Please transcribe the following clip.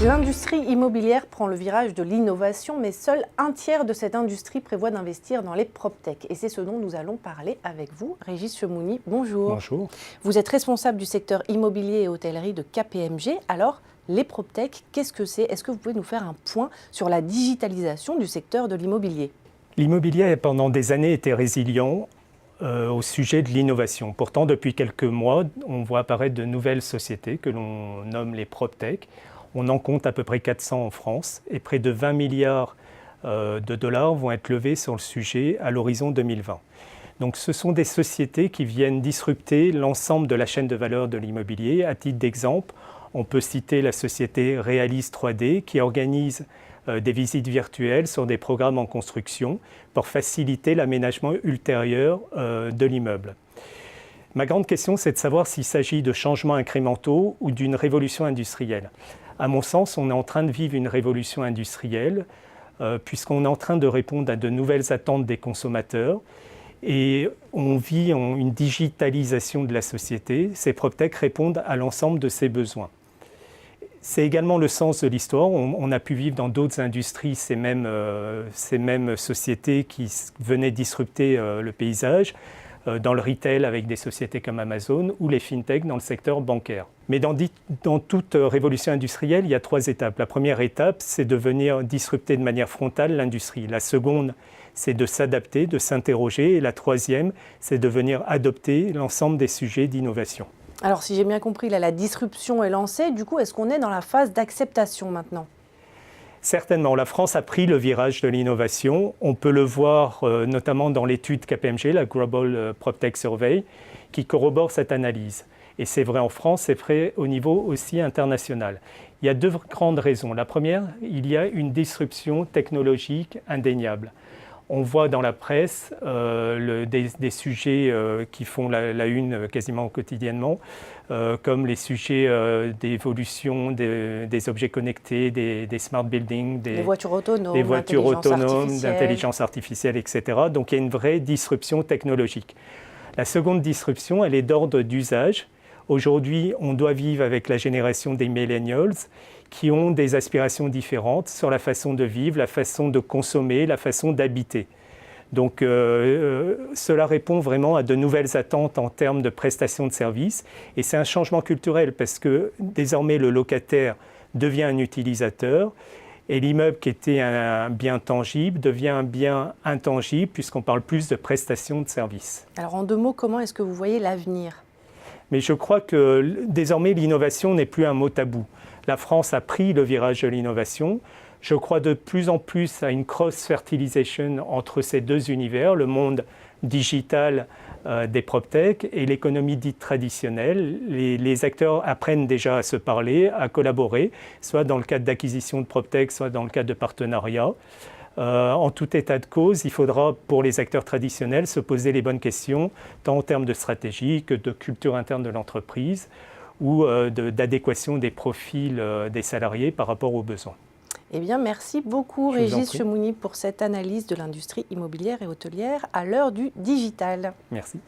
L'industrie immobilière prend le virage de l'innovation, mais seul un tiers de cette industrie prévoit d'investir dans les PropTech. Et c'est ce dont nous allons parler avec vous. Régis Chemouni, bonjour. Bonjour. Vous êtes responsable du secteur immobilier et hôtellerie de KPMG. Alors, les PropTech, qu'est-ce que c'est? Est-ce que vous pouvez nous faire un point sur la digitalisation du secteur de l'immobilier? L'immobilier a pendant des années été résilient au sujet de l'innovation. Pourtant, depuis quelques mois, on voit apparaître de nouvelles sociétés que l'on nomme les PropTech. On en compte à peu près 400 en France et près de 20 milliards de dollars vont être levés sur le sujet à l'horizon 2020. Donc ce sont des sociétés qui viennent disrupter l'ensemble de la chaîne de valeur de l'immobilier. À titre d'exemple, on peut citer la société Realis 3D qui organise des visites virtuelles sur des programmes en construction pour faciliter l'aménagement ultérieur de l'immeuble. Ma grande question, c'est de savoir s'il s'agit de changements incrémentaux ou d'une révolution industrielle. À mon sens, on est en train de vivre une révolution industrielle puisqu'on est en train de répondre à de nouvelles attentes des consommateurs et on vit une digitalisation de la société. Ces PropTech répondent à l'ensemble de ces besoins. C'est également le sens de l'histoire. On a pu vivre dans d'autres industries ces mêmes sociétés qui venaient disrupter le paysage, dans le retail avec des sociétés comme Amazon ou les fintech dans le secteur bancaire. Mais dans toute révolution industrielle, il y a 3 étapes. La première étape, c'est de venir disrupter de manière frontale l'industrie. La seconde, c'est de s'adapter, de s'interroger. Et la troisième, c'est de venir adopter l'ensemble des sujets d'innovation. Alors, si j'ai bien compris, là, la disruption est lancée. Du coup, est-ce qu'on est dans la phase d'acceptation maintenant? Certainement, la France a pris le virage de l'innovation. On peut le voir notamment dans l'étude KPMG, la Global PropTech Survey, qui corrobore cette analyse. Et c'est vrai en France, c'est vrai au niveau aussi international. Il y a 2 grandes raisons. La première, il y a une disruption technologique indéniable. On voit dans la presse des sujets qui font la une quasiment quotidiennement, comme les sujets d'évolution des objets connectés, des smart buildings, des voitures autonomes, d'intelligence artificielle, etc. Donc il y a une vraie disruption technologique. La seconde disruption, elle est d'ordre d'usage. Aujourd'hui, on doit vivre avec la génération des millennials qui ont des aspirations différentes sur la façon de vivre, la façon de consommer, la façon d'habiter. Donc cela répond vraiment à de nouvelles attentes en termes de prestations de services. Et c'est un changement culturel parce que désormais le locataire devient un utilisateur et l'immeuble qui était un bien tangible devient un bien intangible puisqu'on parle plus de prestations de services. Alors en 2 mots, comment est-ce que vous voyez l'avenir ? Mais je crois que désormais l'innovation n'est plus un mot tabou. La France a pris le virage de l'innovation. Je crois de plus en plus à une cross-fertilisation entre ces 2 univers, le monde digital des PropTech et l'économie dite traditionnelle. Les acteurs apprennent déjà à se parler, à collaborer, soit dans le cadre d'acquisition de PropTech, soit dans le cadre de partenariats. En tout état de cause, il faudra pour les acteurs traditionnels se poser les bonnes questions, tant en termes de stratégie que de culture interne de l'entreprise ou d'adéquation des profils des salariés par rapport aux besoins. Eh bien, merci beaucoup Régis Chemouni pour cette analyse de l'industrie immobilière et hôtelière à l'heure du digital. Merci.